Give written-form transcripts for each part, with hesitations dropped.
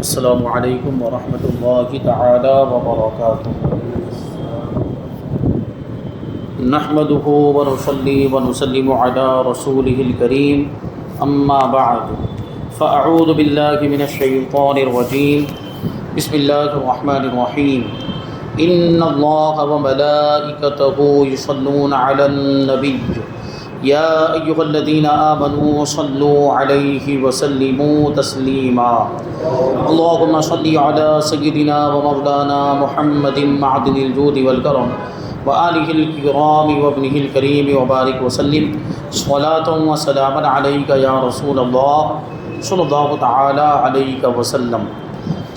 السلام علیکم ورحمۃ اللہ تعالی وبرکاتہ۔ نحمده ونصلی ونسلم علی رسوله الکریم، اما بعد فاعوذ باللہ من الشیطان الرجیم، بسم اللہ الرحمن الرحیم۔ ان اللہ وملائکتہ یصلون علی النبی یا ایھا الذین آمنوا صلوا علیہ وسلموا تسلیما۔ اللہم صل علی سیدنا ومولانا محمد معدن الجود والکرم وآلہ الکرام وابنہ الکریم وبارک وسلم صلاۃ وسلاما علیک یا رسول اللہ صلی اللہ تعالی علیہ وسلم۔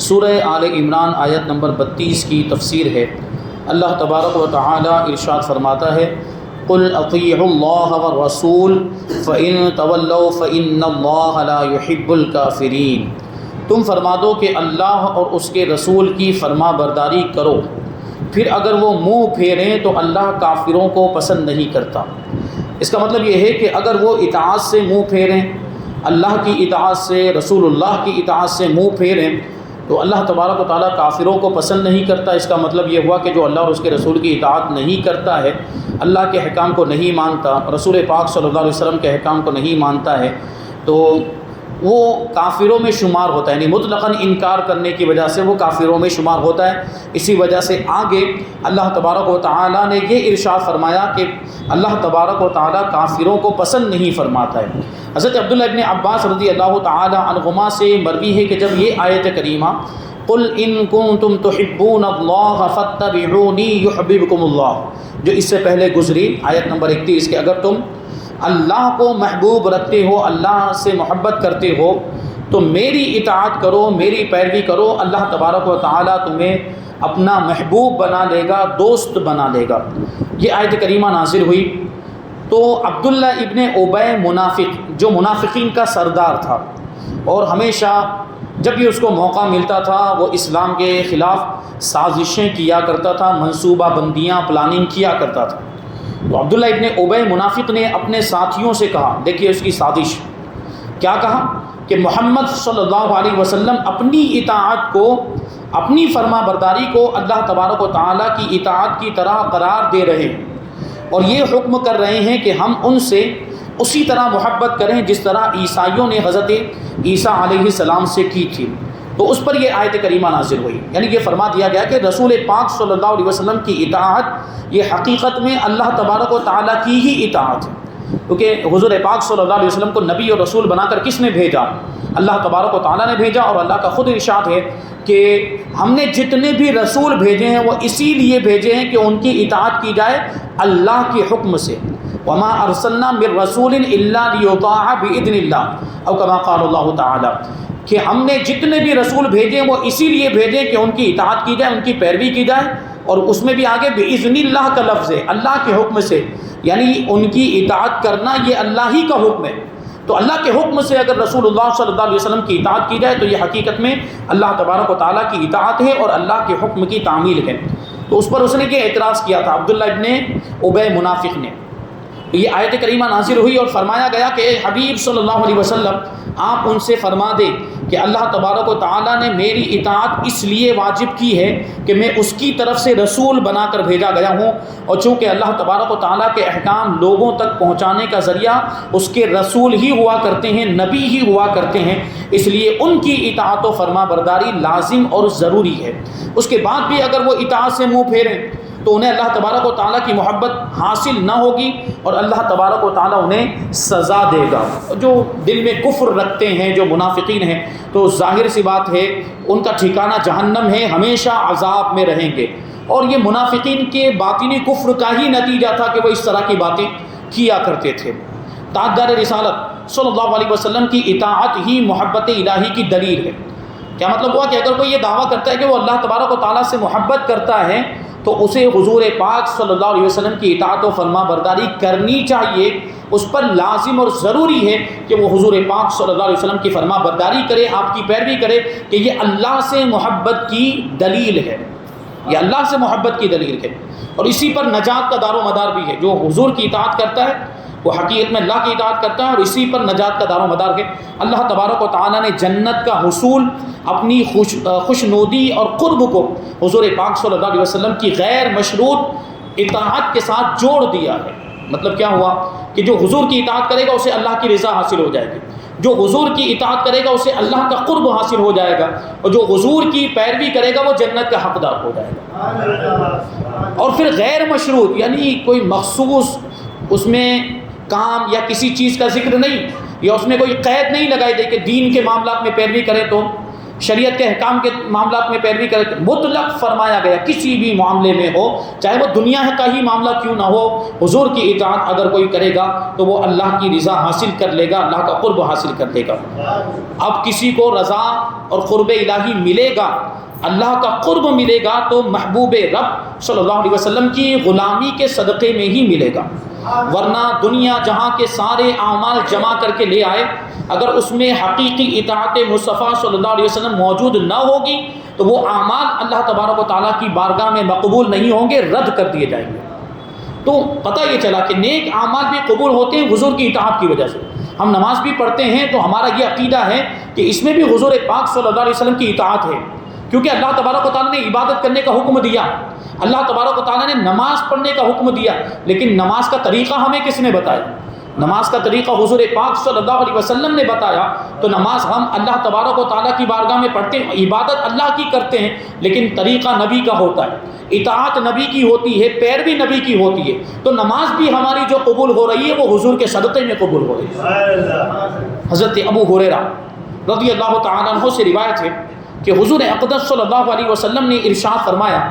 سورہ آل عمران آیت نمبر 32 کی تفسیر ہے۔ اللہ تبارک و تعالی ارشاد فرماتا ہے: قل اطیعوا اللہ والرسول فإن تولوا فإن اللہ لا يحب الکافرین۔ تم فرما دو کہ اللہ اور اس کے رسول کی فرما برداری کرو، پھر اگر وہ منہ پھیریں تو اللہ کافروں کو پسند نہیں کرتا۔ اس کا مطلب یہ ہے کہ اگر وہ اطاعت سے منہ پھیریں، اللہ کی اطاعت سے، رسول اللہ کی اطاعت سے منہ پھیریں، تو اللہ تبارک و تعالیٰ کافروں کو پسند نہیں کرتا۔ اس کا مطلب یہ ہوا کہ جو اللہ اور اس کے رسول کی اطاعت نہیں کرتا ہے، اللہ کے احکام کو نہیں مانتا، رسول پاک صلی اللہ علیہ وسلم کے احکام کو نہیں مانتا ہے، تو وہ کافروں میں شمار ہوتا ہے، یعنی مطلقاً انکار کرنے کی وجہ سے وہ کافروں میں شمار ہوتا ہے۔ اسی وجہ سے آگے اللہ تبارک و تعالیٰ نے یہ ارشاد فرمایا کہ اللہ تبارک و تعالیٰ کافروں کو پسند نہیں فرماتا ہے۔ حضرت عبداللہ ابن عباس رضی اللہ تعالی عنہما سے مروی ہے کہ جب یہ آیت کریمہ قل ان کنتم تحبون اللہ فاتبعونی یحببکم اللہ، جو اس سے پہلے گزری آیت نمبر 31 کہ اگر تم اللہ کو محبوب رکھتے ہو، اللہ سے محبت کرتے ہو تو میری اطاعت کرو، میری پیروی کرو، اللہ تبارک و تعالیٰ تمہیں اپنا محبوب بنا لے گا، دوست بنا لے گا۔ یہ آیت کریمہ نازل ہوئی تو عبداللہ ابن ابی منافق، جو منافقین کا سردار تھا اور ہمیشہ جب بھی اس کو موقع ملتا تھا وہ اسلام کے خلاف سازشیں کیا کرتا تھا، منصوبہ بندیاں پلاننگ کیا کرتا تھا، تو عبداللہ ابن ابی منافق نے اپنے ساتھیوں سے کہا، دیکھیے اس کی سازش کیا کہا کہ محمد صلی اللہ علیہ وسلم اپنی اطاعت کو، اپنی فرما برداری کو اللہ تبارک و تعالیٰ کی اطاعت کی طرح قرار دے رہے ہیں اور یہ حکم کر رہے ہیں کہ ہم ان سے اسی طرح محبت کریں جس طرح عیسائیوں نے حضرت عیسیٰ علیہ السلام سے کی تھی۔ تو اس پر یہ آیت کریمہ نازل ہوئی، یعنی یہ فرما دیا گیا کہ رسول پاک صلی اللہ علیہ وسلم کی اطاعت یہ حقیقت میں اللہ تبارک و تعالیٰ کی ہی اطاعت ہے، کیونکہ حضور پاک صلی اللہ علیہ وسلم کو نبی اور رسول بنا کر کس نے بھیجا؟ اللہ تبارک و تعالیٰ نے بھیجا، اور اللہ کا خود ارشاد ہے کہ ہم نے جتنے بھی رسول بھیجے ہیں وہ اسی لیے بھیجے ہیں کہ ان کی اطاعت کی جائے اللہ کے حکم سے۔ وما ارسلنا من رسول الا لیطاع باذن اللہ، او کما قال اللہ تعالیٰ، کہ ہم نے جتنے بھی رسول بھیجے وہ اسی لیے بھیجے کہ ان کی اطاعت کی جائے، ان کی پیروی کی جائے، اور اس میں بھی آگے باذن اللہ کا لفظ ہے، اللہ کے حکم سے، یعنی ان کی اطاعت کرنا یہ اللہ ہی کا حکم ہے۔ تو اللہ کے حکم سے اگر رسول اللہ صلی اللہ علیہ وسلم کی اطاعت کی جائے تو یہ حقیقت میں اللہ تبارک و تعالیٰ کی اطاعت ہے اور اللہ کے حکم کی تعمیل ہے۔ تو اس پر اس نے یہ اعتراض کیا تھا عبداللہ ابن ابی منافق نے۔ یہ آیت کریمہ نازل ہوئی اور فرمایا گیا کہ اے حبیب صلی اللہ علیہ وسلم آپ ان سے فرما دیں کہ اللہ تبارک و تعالیٰ نے میری اطاعت اس لیے واجب کی ہے کہ میں اس کی طرف سے رسول بنا کر بھیجا گیا ہوں، اور چونکہ اللہ تبارک و تعالیٰ کے احکام لوگوں تک پہنچانے کا ذریعہ اس کے رسول ہی ہوا کرتے ہیں، نبی ہی ہوا کرتے ہیں، اس لیے ان کی اطاعت و فرما برداری لازم اور ضروری ہے۔ اس کے بعد بھی اگر وہ اطاعت سے منہ پھیریں تو انہیں اللہ تبارک و تعالیٰ کی محبت حاصل نہ ہوگی اور اللہ تبارک و تعالیٰ انہیں سزا دے گا۔ جو دل میں کفر رکھتے ہیں، جو منافقین ہیں، تو ظاہر سی بات ہے ان کا ٹھکانہ جہنم ہے، ہمیشہ عذاب میں رہیں گے۔ اور یہ منافقین کے باطنی کفر کا ہی نتیجہ تھا کہ وہ اس طرح کی باتیں کیا کرتے تھے۔ تاجدار رسالت صلی اللہ علیہ وسلم کی اطاعت ہی محبت الہی کی دلیل ہے۔ کیا مطلب ہوا کہ اگر کوئی یہ دعویٰ کرتا ہے کہ وہ اللہ تبارک و تعالیٰ سے محبت کرتا ہے تو اسے حضور پاک صلی اللہ علیہ وسلم کی اطاعت و فرما برداری کرنی چاہیے، اس پر لازم اور ضروری ہے کہ وہ حضور پاک صلی اللہ علیہ وسلم کی فرما برداری کرے، آپ کی پیروی کرے، کہ یہ اللہ سے محبت کی دلیل ہے، یہ اللہ سے محبت کی دلیل ہے، اور اسی پر نجات کا دار و مدار بھی ہے۔ جو حضور کی اطاعت کرتا ہے وہ حقیقت میں اللہ کی اطاعت کرتا ہے اور اسی پر نجات کا دار و مدار ہے۔ اللہ تبارک و تعالیٰ نے جنت کا حصول اپنی خوشنودی اور قرب کو حضور پاک صلی اللہ علیہ وسلم کی غیر مشروط اطاعت کے ساتھ جوڑ دیا ہے۔ مطلب کیا ہوا کہ جو حضور کی اطاعت کرے گا اسے اللہ کی رضا حاصل ہو جائے گی، جو حضور کی اطاعت کرے گا اسے اللہ کا قرب حاصل ہو جائے گا، اور جو حضور کی پیروی کرے گا وہ جنت کا حقدار ہو جائے گا۔ اور پھر غیر مشروط یعنی کوئی مخصوص اس میں کام یا کسی چیز کا ذکر نہیں، یا اس میں کوئی قید نہیں لگائی دے کہ دین کے معاملات میں پیروی کرے تو، شریعت کے احکام کے معاملات میں پیروی کرے تو، مطلق فرمایا گیا کسی بھی معاملے میں ہو، چاہے وہ دنیا کا ہی معاملہ کیوں نہ ہو، حضور کی اطاعت اگر کوئی کرے گا تو وہ اللہ کی رضا حاصل کر لے گا، اللہ کا قرب حاصل کر لے گا۔ اب کسی کو رضا اور قرب الہی ملے گا، اللہ کا قرب ملے گا تو محبوب رب صلی اللہ علیہ وسلم کی غلامی کے صدقے میں ہی ملے گا، ورنہ دنیا جہاں کے سارے اعمال جمع کر کے لے آئے، اگر اس میں حقیقی اطاعت مصطفیٰ صلی اللہ علیہ وسلم موجود نہ ہوگی تو وہ اعمال اللہ تبارک و تعالیٰ کی بارگاہ میں مقبول نہیں ہوں گے، رد کر دیے جائیں گے۔ تو پتہ یہ چلا کہ نیک اعمال بھی قبول ہوتے ہیں حضور کی اطاعت کی وجہ سے۔ ہم نماز بھی پڑھتے ہیں تو ہمارا یہ عقیدہ ہے کہ اس میں بھی حضور پاک صلی اللہ علیہ وسلم کی اطاعت ہے، کیونکہ اللہ تبارک و تعالیٰ نے عبادت کرنے کا حکم دیا، اللہ تبارک و تعالیٰ نے نماز پڑھنے کا حکم دیا، لیکن نماز کا طریقہ ہمیں کس نے بتایا؟ نماز کا طریقہ حضور پاک صلی اللہ علیہ وسلم نے بتایا۔ تو نماز ہم اللہ تبارک و تعالیٰ کی بارگاہ میں پڑھتے ہیں، عبادت اللہ کی کرتے ہیں، لیکن طریقہ نبی کا ہوتا ہے، اطاعت نبی کی ہوتی ہے، پیروی نبی کی ہوتی ہے۔ تو نماز بھی ہماری جو قبول ہو رہی ہے وہ حضور کے صدقے میں قبول ہو رہی ہے۔ حضرت ابو ہریرہ رضی اللہ تعالیٰ عنہ سے روایت ہے کہ حضور اقدس صلی اللہ علیہ وسلم نے ارشاد فرمایا،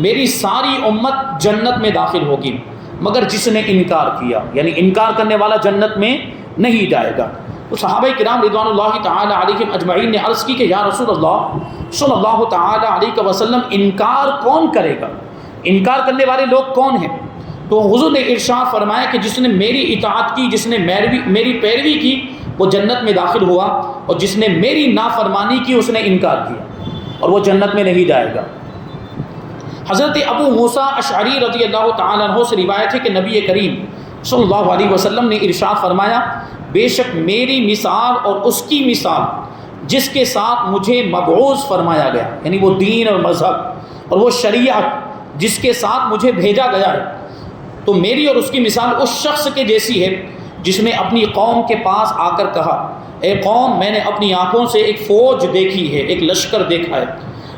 میری ساری امت جنت میں داخل ہوگی مگر جس نے انکار کیا، یعنی انکار کرنے والا جنت میں نہیں جائے گا۔ تو صحابہ کرام رضوان اللہ تعالی علیہم اجمعین نے عرض کی کہ یا رسول اللہ صلی اللہ تعالی علیہ وسلم انکار کون کرے گا، انکار کرنے والے لوگ کون ہیں؟ تو حضور نے ارشاد فرمایا کہ جس نے میری اطاعت کی، جس نے میری پیروی کی وہ جنت میں داخل ہوا، اور جس نے میری نافرمانی کی اس نے انکار کیا اور وہ جنت میں نہیں جائے گا۔ حضرت ابو موسیٰ اشعری رضی اللہ تعالیٰ عنہ سے روایت ہے کہ نبی کریم صلی اللہ علیہ وسلم نے ارشاد فرمایا، بے شک میری مثال اور اس کی مثال جس کے ساتھ مجھے مبعوث فرمایا گیا، یعنی وہ دین اور مذہب اور وہ شریعت جس کے ساتھ مجھے بھیجا گیا ہے، تو میری اور اس کی مثال اس شخص کے جیسی ہے جس نے اپنی قوم کے پاس آ کر کہا، اے قوم میں نے اپنی آنکھوں سے ایک فوج دیکھی ہے، ایک لشکر دیکھا ہے،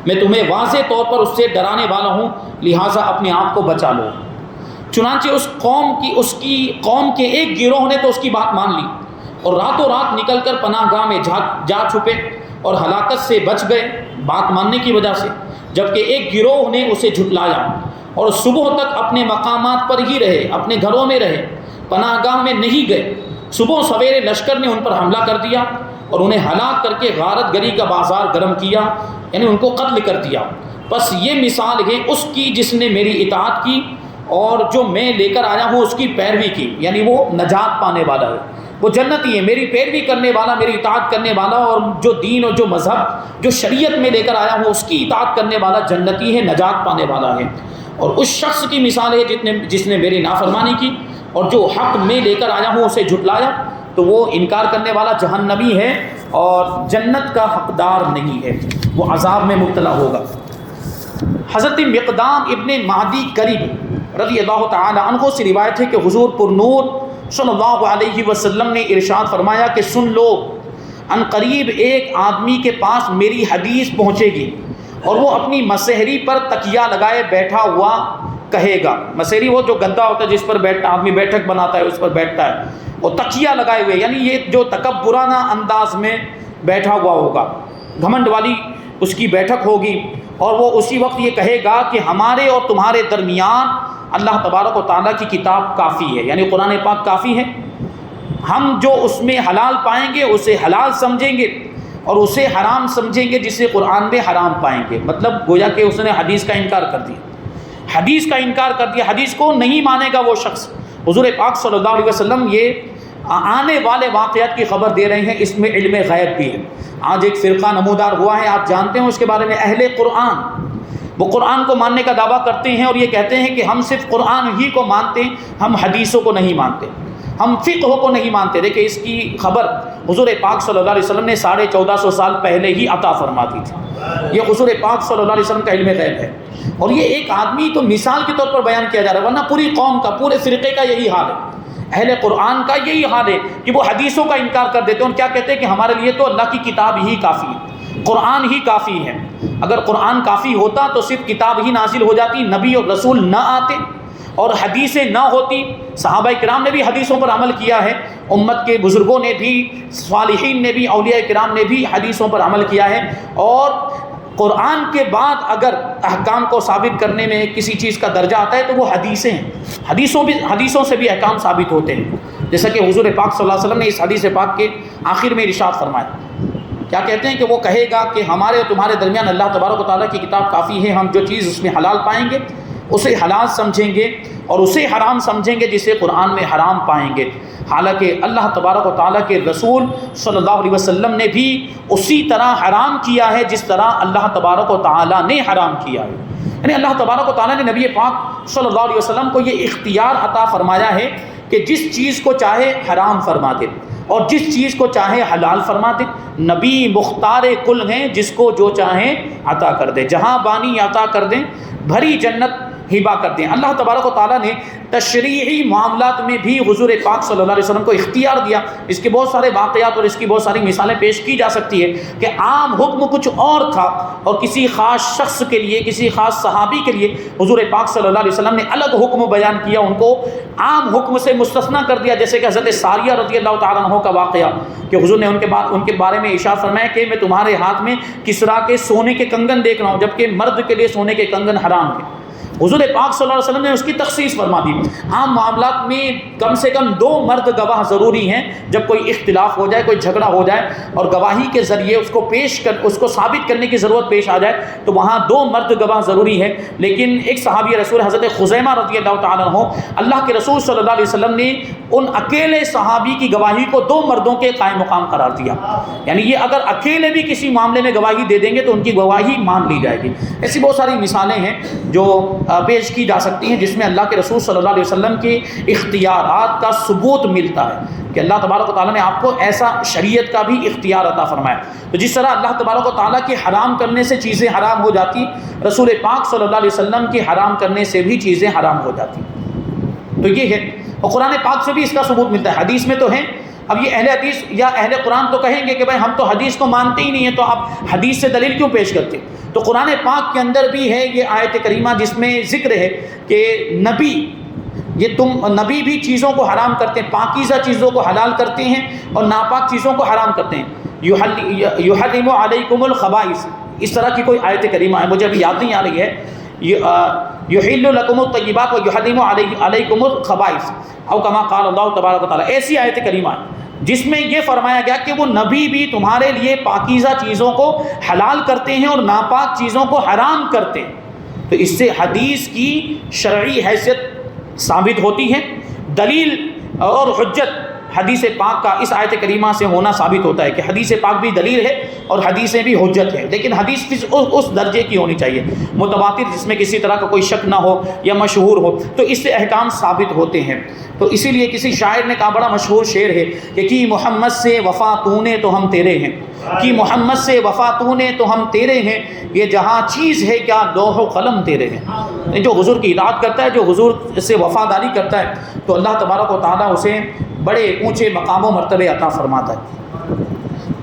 میں تمہیں واضح طور پر اس سے ڈرانے والا ہوں، لہٰذا اپنے آپ کو بچا لو۔ چنانچہ اس کی قوم کے ایک گروہ نے تو اس کی بات مان لی اور راتوں رات نکل کر پناہ گاہ میں جا چھپے اور ہلاکت سے بچ گئے بات ماننے کی وجہ سے، جبکہ ایک گروہ نے اسے جھٹلایا اور صبح تک اپنے مقامات پر ہی رہے، اپنے گھروں میں رہے، پناہ گاہ میں نہیں گئے۔ صبح سویرے لشکر نے ان پر حملہ کر دیا اور انہیں ہلاک کر کے غارت گری کا بازار گرم کیا، یعنی ان کو قتل کر دیا۔ بس یہ مثال ہے اس کی جس نے میری اطاعت کی اور جو میں لے کر آیا ہوں اس کی پیروی کی، یعنی وہ نجات پانے والا ہے، وہ جنتی ہے۔ میری پیروی کرنے والا، میری اطاعت کرنے والا، اور جو دین اور جو مذہب جو شریعت میں لے کر آیا ہوں اس کی اطاعت کرنے والا جنتی ہے، نجات پانے والا ہے۔ اور اس شخص کی مثال ہے جس نے میری نافرمانی کی اور جو حق میں لے کر آیا ہوں اسے جھٹلایا، تو وہ انکار کرنے والا جہنمی ہے اور جنت کا حقدار نہیں ہے، وہ عذاب میں مبتلا ہوگا۔ حضرت مقدام ابن معدی کرب رضی اللہ تعالی عنہ سے روایت ہے کہ حضور پر نور صلی اللہ علیہ وسلم نے ارشاد فرمایا کہ سن لو، ان قریب ایک آدمی کے پاس میری حدیث پہنچے گی اور وہ اپنی مسحری پر تکیہ لگائے بیٹھا ہوا کہے گا۔ مسحری وہ جو گدا ہوتا ہے جس پر آدمی بیٹھک بناتا ہے، اس پر بیٹھتا ہے، اور تکیہ لگائے ہوئے، یعنی یہ جو تکبرانہ انداز میں بیٹھا ہوا ہوگا، گھمنڈ والی اس کی بیٹھک ہوگی، اور وہ اسی وقت یہ کہے گا کہ ہمارے اور تمہارے درمیان اللہ تبارک و تعالیٰ کی کتاب کافی ہے، یعنی قرآن پاک کافی ہے، ہم جو اس میں حلال پائیں گے اسے حلال سمجھیں گے اور اسے حرام سمجھیں گے جسے قرآن میں حرام پائیں گے۔ مطلب گویا کہ اس نے حدیث کا انکار کر دیا، حدیث کا انکار کر دیا، حدیث کو نہیں مانے گا وہ شخص۔ حضور پاک صلی اللہ علیہ وسلم یہ آنے والے واقعات کی خبر دے رہے ہیں، اس میں علم غیب بھی ہے۔ آج ایک فرقہ نمودار ہوا ہے، آپ جانتے ہیں اس کے بارے میں، اہل قرآن۔ وہ قرآن کو ماننے کا دعویٰ کرتے ہیں اور یہ کہتے ہیں کہ ہم صرف قرآن ہی کو مانتے ہیں، ہم حدیثوں کو نہیں مانتے۔ ہم فقہ کو نہیں مانتے. دیکھیں اس کی خبر حضور پاک صلی اللہ علیہ وسلم نے 1450 سال پہلے ہی عطا فرما دی تھی. یہ حضور پاک صلی اللہ علیہ وسلم کا علم غیب ہے. اور یہ ایک آدمی تو مثال کے طور پر بیان کیا جا رہا ہے، ورنہ پوری قوم کا، پورے فرقے کا یہی حال ہے. اہل قرآن کا یہی حال ہے کہ وہ حدیثوں کا انکار کر دیتے ہیں. اور کیا کہتے ہیں کہ ہمارے لیے تو اللہ کی کتاب ہی کافی ہے، قرآن ہی کافی ہے. اگر قرآن کافی ہوتا تو صرف کتاب ہی نازل ہو جاتی، نبی اور رسول نہ آتے اور حدیثیں نہ ہوتی. صحابہ کرام نے بھی حدیثوں پر عمل کیا ہے، امت کے بزرگوں نے بھی، صالحین نے بھی، اولیاء کرام نے بھی حدیثوں پر عمل کیا ہے. اور قرآن کے بعد اگر احکام کو ثابت کرنے میں کسی چیز کا درجہ آتا ہے تو وہ حدیثیں ہیں. حدیثوں سے بھی احکام ثابت ہوتے ہیں. جیسا کہ حضور پاک صلی اللہ علیہ وسلم نے اس حدیث پاک کے آخر میں ارشاد فرمایا. کیا کہتے ہیں کہ وہ کہے گا کہ ہمارے اور تمہارے درمیان اللہ تبارک و تعالیٰ کی کتاب کافی ہے. ہم جو چیز اس میں حلال پائیں گے اسے حلال سمجھیں گے اور اسے حرام سمجھیں گے جسے قرآن میں حرام پائیں گے. حالانکہ اللہ تبارک و تعالیٰ کے رسول صلی اللہ علیہ وسلم نے بھی اسی طرح حرام کیا ہے جس طرح اللہ تبارک و تعالیٰ نے حرام کیا ہے. یعنی اللہ تبارک و تعالیٰ نے نبی پاک صلی اللہ علیہ وسلم کو یہ اختیار عطا فرمایا ہے کہ جس چیز کو چاہے حرام فرما دے اور جس چیز کو چاہے حلال فرما دے. نبی مختار کل ہیں، جس کو جو چاہیں عطا کر دے، جہاں بانی عطا کر دیں، بھری جنت ہبا کر دیں. اللہ تبارک و تعالیٰ نے تشریعی معاملات میں بھی حضور پاک صلی اللہ علیہ وسلم کو اختیار دیا. اس کے بہت سارے واقعات اور اس کی بہت ساری مثالیں پیش کی جا سکتی ہے کہ عام حکم کچھ اور تھا اور کسی خاص شخص کے لیے، کسی خاص صحابی کے لیے حضور پاک صلی اللہ علیہ وسلم نے الگ حکم بیان کیا، ان کو عام حکم سے مستثنا کر دیا. جیسے کہ حضرت ساریہ رضی اللہ تعالیٰ عنہ کا واقعہ کہ حضور نے ان کے بارے میں ارشاد فرمایا کہ میں تمہارے ہاتھ میں کسریٰ کے سونے کے کنگن دیکھ رہا ہوں، جبکہ مرد کے لیے سونے کے کنگن حرام تھے. حضور پاک صلی اللہ علیہ وسلم نے اس کی تخصیص فرما دی. عام معاملات میں کم سے کم 2 مرد گواہ ضروری ہیں. جب کوئی اختلاف ہو جائے، کوئی جھگڑا ہو جائے اور گواہی کے ذریعے اس کو ثابت کرنے کی ضرورت پیش آ جائے تو وہاں 2 مرد گواہ ضروری ہے. لیکن ایک صحابی رسول حضرت خزیمہ رضی اللہ تعالیٰ عنہ، اللہ کے رسول صلی اللہ علیہ وسلم نے ان اکیلے صحابی کی گواہی کو 2 مردوں کے قائم مقام قرار دیا. یعنی یہ اگر اکیلے بھی کسی معاملے میں گواہی دے دیں گے تو ان کی گواہی مان لی جائے گی. ایسی بہت ساری مثالیں ہیں جو پیش کی جا سکتی ہیں جس میں اللہ کے رسول صلی اللہ علیہ وسلم کے اختیارات کا ثبوت ملتا ہے کہ اللہ تبارک و تعالیٰ نے آپ کو ایسا شریعت کا بھی اختیار عطا فرمایا. تو جس طرح اللہ تبارک و تعالیٰ کے حرام کرنے سے چیزیں حرام ہو جاتی، رسول پاک صلی اللہ علیہ وسلم کے حرام کرنے سے بھی چیزیں حرام ہو جاتی. تو یہ ہے، اور قرآن پاک سے بھی اس کا ثبوت ملتا ہے. حدیث میں تو ہے. اب یہ اہل حدیث یا اہل قرآن تو کہیں گے کہ بھائی ہم تو حدیث کو مانتے ہی نہیں ہیں، تو آپ حدیث سے دلیل کیوں پیش کرتے؟ تو قرآن پاک کے اندر بھی ہے یہ آیت کریمہ جس میں ذکر ہے کہ نبی بھی چیزوں کو حرام کرتے ہیں، پاکیزہ چیزوں کو حلال کرتے ہیں اور ناپاک چیزوں کو حرام کرتے ہیں. یحرم علیکم الخبائث، اس طرح کی کوئی آیت کریمہ ہے، مجھے ابھی یاد نہیں آ رہی ہے. یحل لکم الطیبات ویحرم علیکم الخبائث او کما قال اللہ تبارک و تعالیٰ. ایسی آیت کریمہ ہے جس میں یہ فرمایا گیا کہ وہ نبی بھی تمہارے لیے پاکیزہ چیزوں کو حلال کرتے ہیں اور ناپاک چیزوں کو حرام کرتے ہیں. تو اس سے حدیث کی شرعی حیثیت ثابت ہوتی ہے. دلیل اور حجت حدیث پاک کا اس آیت کریمہ سے ہونا ثابت ہوتا ہے کہ حدیث پاک بھی دلیل ہے اور حدیثیں بھی حجت ہے. لیکن حدیث اس درجے کی ہونی چاہیے، متواتر، جس میں کسی طرح کا کوئی شک نہ ہو یا مشہور ہو، تو اس سے احکام ثابت ہوتے ہیں. تو اسی لیے کسی شاعر نے کہا، بڑا مشہور شعر ہے کہ کی محمد سے وفا تو نے تو ہم تیرے ہیں، کی محمد سے وفا تو نے تو ہم تیرے ہیں، یہ جہاں چیز ہے کیا لوح و قلم تیرے ہیں. جو حضور کی اطاعت کرتا ہے، جو حضور سے وفاداری کرتا ہے، تو اللہ تبارک و تعالیٰ اسے بڑے اونچے مقام و مرتبے عطا فرماتا ہے.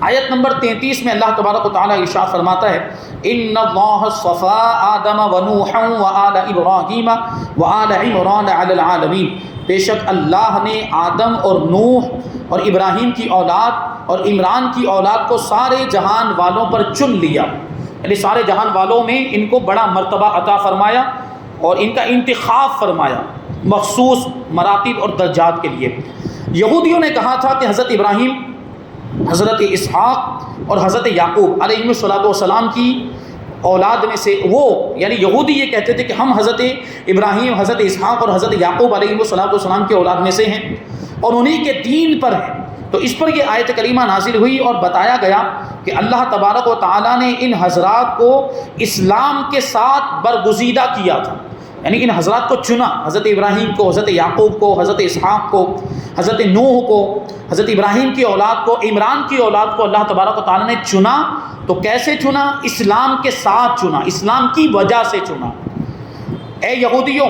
آیت نمبر 33 میں اللہ تبارک و تعالیٰ ارشاد فرماتا ہے، ان اللہ اصطفى آدم ونوحا وآل ابراہیم وآل عمران علی العالمین. بے شک اللہ نے آدم اور نوح اور ابراہیم کی اولاد اور عمران کی اولاد کو سارے جہان والوں پر چن لیا. یعنی سارے جہان والوں میں ان کو بڑا مرتبہ عطا فرمایا اور ان کا انتخاب فرمایا مخصوص مراتب اور درجات کے لیے. یہودیوں نے کہا تھا کہ حضرت ابراہیم، حضرت اسحاق اور حضرت یعقوب علیہ السلام کی اولاد میں سے وہ، یعنی یہودی یہ کہتے تھے کہ ہم حضرت ابراہیم، حضرت اسحاق اور حضرت یعقوب علیہ السلام کی اولاد میں سے ہیں اور انہی کے دین پر ہیں. تو اس پر یہ آیت کریمہ نازل ہوئی اور بتایا گیا کہ اللہ تبارک و تعالیٰ نے ان حضرات کو اسلام کے ساتھ برگزیدہ کیا تھا یعنی ان حضرات کو چنا، حضرت ابراہیم کو، حضرت یعقوب کو، حضرت اسحاق کو، حضرت نوح کو، حضرت ابراہیم کی اولاد کو، عمران کی اولاد کو اللہ تبارک و تعالیٰ نے چنا. تو کیسے چنا؟ اسلام کے ساتھ چنا، اسلام کی وجہ سے چنا. اے یہودیوں،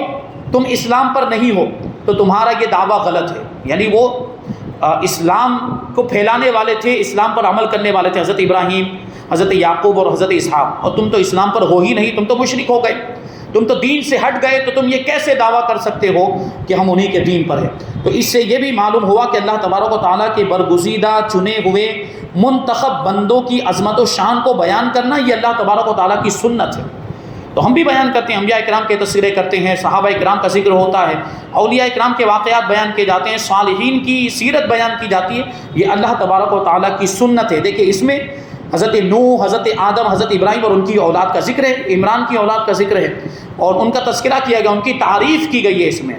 تم اسلام پر نہیں ہو تو تمہارا یہ دعویٰ غلط ہے. یعنی وہ اسلام کو پھیلانے والے تھے، اسلام پر عمل کرنے والے تھے، حضرت ابراہیم، حضرت یعقوب اور حضرت اسحاق، اور تم تو اسلام پر ہو ہی نہیں، تم تو مشرک ہو گئے، تم تو دین سے ہٹ گئے، تو تم یہ کیسے دعویٰ کر سکتے ہو کہ ہم انہی کے دین پر ہیں؟ تو اس سے یہ بھی معلوم ہوا کہ اللہ تبارک و تعالیٰ کے برگزیدہ چنے ہوئے منتخب بندوں کی عظمت و شان کو بیان کرنا یہ اللہ تبارک و تعالیٰ کی سنت ہے. تو ہم بھی بیان کرتے ہیں، انبیاء اکرام کے تذکرے کرتے ہیں، صحابہ اکرام کا ذکر ہوتا ہے، اولیاء اکرام کے واقعات بیان کیے جاتے ہیں، صالحین کی سیرت بیان کی جاتی ہے. یہ اللہ تبارک و تعالیٰ کی سنت ہے. دیکھیں اس میں حضرت نوح، حضرت آدم، حضرت ابراہیم اور ان کی اولاد کا ذکر ہے، عمران کی اولاد کا ذکر ہے، اور ان کا تذکرہ کیا گیا، ان کی تعریف کی گئی ہے اس میں.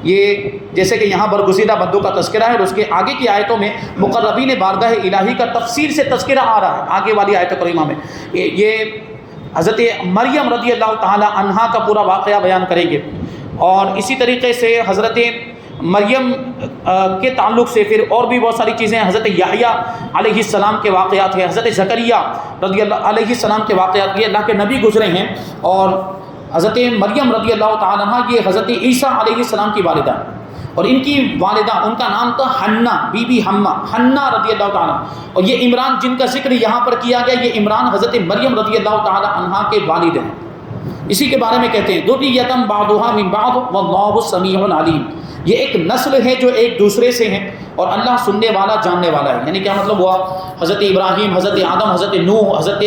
یہ جیسے کہ یہاں برگزیدہ بندوں کا تذکرہ ہے، اور اس کے آگے کی آیتوں میں مقربین بارگاہ الہی کا تفصیل سے تذکرہ آ رہا ہے. آگے والی آیت کریمہ میں یہ حضرت مریم رضی اللہ تعالی عنہا کا پورا واقعہ بیان کریں گے، اور اسی طریقے سے حضرت مریم کے تعلق سے پھر اور بھی بہت ساری چیزیں ہیں. حضرت یحییٰ علیہ السلام کے واقعات ہیں، حضرت زکریا رضی اللہ علیہ السلام کے واقعات، یہ اللہ کے نبی گزرے ہیں. اور حضرت مریم رضی اللہ تعالیٰ عنہ یہ حضرت عیسیٰ علیہ السلام کی والدہ ہیں، اور ان کی والدہ، ان کا نام تھا حنہ، بی بی حنہ رضی اللہ تعالیٰ. اور یہ عمران جن کا ذکر یہاں پر کیا گیا، یہ عمران حضرت مریم رضی اللہ تعالیٰ عنہ کے والد ہیں. اسی کے بارے میں کہتے ہیں ذریۃ بعضھا من بعض واللہ سمیع علیم. یہ ایک نسل ہے جو ایک دوسرے سے ہیں، اور اللہ سننے والا جاننے والا ہے. یعنی کیا مطلب ہوا؟ حضرت ابراہیم، حضرت آدم، حضرت نوح، حضرت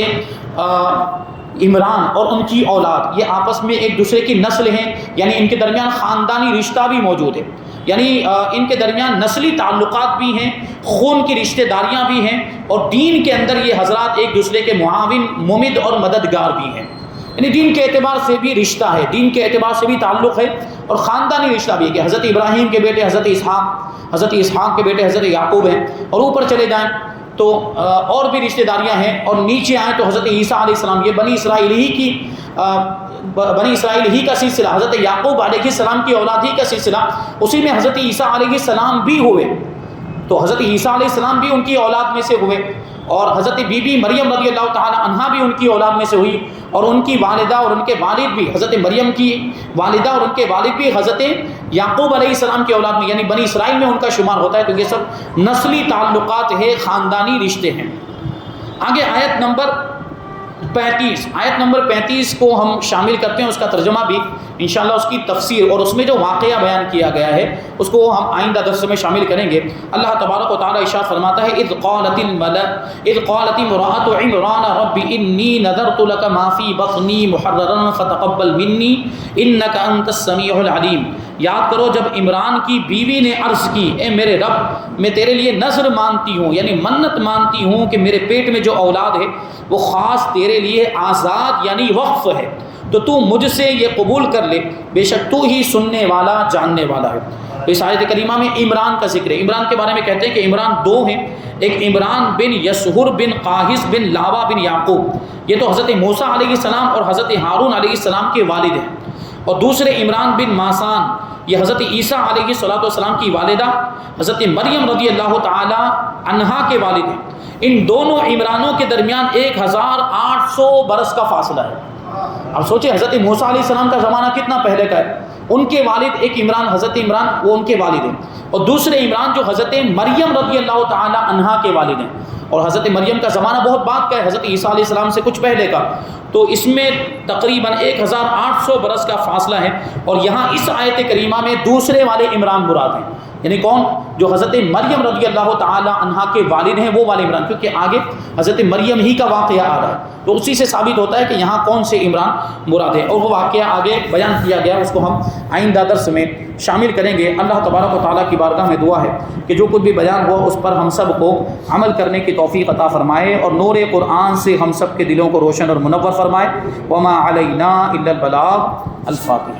عمران اور ان کی اولاد، یہ آپس میں ایک دوسرے کی نسل ہیں. یعنی ان کے درمیان خاندانی رشتہ بھی موجود ہے، یعنی ان کے درمیان نسلی تعلقات بھی ہیں، خون کی رشتہ داریاں بھی ہیں، اور دین کے اندر یہ حضرات ایک دوسرے کے معاون، ممد اور مددگار بھی ہیں. یعنی دین کے اعتبار سے بھی رشتہ ہے، دین کے اعتبار سے بھی تعلق ہے، اور خاندانی رشتہ بھی ہے کہ حضرت ابراہیم کے بیٹے حضرت اسحاق، حضرت اسحاق کے بیٹے حضرت یعقوب ہیں، اور اوپر چلے جائیں تو اور بھی رشتہ داریاں ہیں، اور نیچے آئیں تو حضرت عیسیٰ علیہ السلام، یہ بنی اسرائیل ہی کا سلسلہ، حضرت یعقوب علیہ السلام کی اولاد ہی کا سلسلہ، اسی میں حضرت عیسیٰ علیہ السلام بھی ہوئے. تو حضرت عیسیٰ علیہ السلام بھی ان کی اولاد میں سے ہوئے، اور حضرت بی بی مریم رضی اللہ تعالی عنہا بھی ان کی اولاد میں سے ہوئی، اور ان کی والدہ اور ان کے والد بھی، حضرت مریم کی والدہ اور ان کے والد بھی حضرت یعقوب علیہ السلام کی اولاد میں، یعنی بنی اسرائیل میں ان کا شمار ہوتا ہے. تو یہ سب نسلی تعلقات ہے، خاندانی رشتے ہیں. آگے آیت نمبر 35 کو ہم شامل کرتے ہیں، اس کا ترجمہ بھی انشاءاللہ، اس کی تفسیر اور اس میں جو واقعہ بیان کیا گیا ہے اس کو ہم آئندہ درس میں شامل کریں گے. اللہ تبارک و تعالی ارشاد فرماتا ہے اذ قالت امرأة عمران رب انی نذرت لك ما فی بطنی محررا فتقبل منی انک انت السمیع العلیم. یاد کرو جب عمران کی بیوی نے عرض کی، اے میرے رب میں تیرے لیے نذر مانتی ہوں، یعنی منت مانتی ہوں کہ میرے پیٹ میں جو اولاد ہے وہ خاص تیرے لیے آزاد یعنی وقف ہے، تو تو مجھ سے یہ قبول کر لے، بے شک تو ہی سننے والا جاننے والا ہے. تو اس آیت کریمہ میں عمران کا ذکر ہے. عمران کے بارے میں کہتے ہیں کہ عمران دو ہیں، ایک عمران بن یسہر بن قاہث بن لاوا بن یعقوب، یہ تو حضرت موسیٰ علیہ السلام اور حضرت ہارون علیہ السلام کے والد ہیں، اور دوسرے عمران بن ماسان، یہ حضرت عیسیٰ علیہ السلام کی والدہ حضرت مریم رضی اللہ تعالی عنہا کے والد ہیں. ان دونوں عمرانوں کے درمیان 1800 برس کا فاصلہ ہے. اب سوچیں حضرت موسیٰ علیہ السلام کا زمانہ کتنا پہلے کا ہے. ان کے والد ایک عمران، حضرت عمران وہ ان کے والد ہیں، اور دوسرے عمران جو حضرت مریم رضی اللہ تعالی عنہا کے والد ہیں. اور حضرت مریم کا زمانہ بہت بعد کا ہے، حضرت عیسیٰ علیہ السلام سے کچھ پہلے کا. تو اس میں تقریباً 1800 برس کا فاصلہ ہے. اور یہاں اس آیت کریمہ میں دوسرے والے عمران مراد ہیں، یعنی کون؟ جو حضرت مریم رضی اللہ تعالی عنہا کے والد ہیں وہ والے عمران، کیونکہ آگے حضرت مریم ہی کا واقعہ آ رہا ہے، تو اسی سے ثابت ہوتا ہے کہ یہاں کون سے عمران مراد ہے. اور وہ واقعہ آگے بیان کیا گیا، اس کو ہم آئندہ درس میں شامل کریں گے. اللہ تبارک و تعالیٰ کی بارگاہ میں دعا ہے کہ جو کچھ بھی بیان ہوا اس پر ہم سب کو عمل کرنے کی توفیق عطا فرمائے، اور نور قرآن سے ہم سب کے دلوں کو روشن اور منور فرمائے. وما علینا الا البلاغ. الفاتحہ.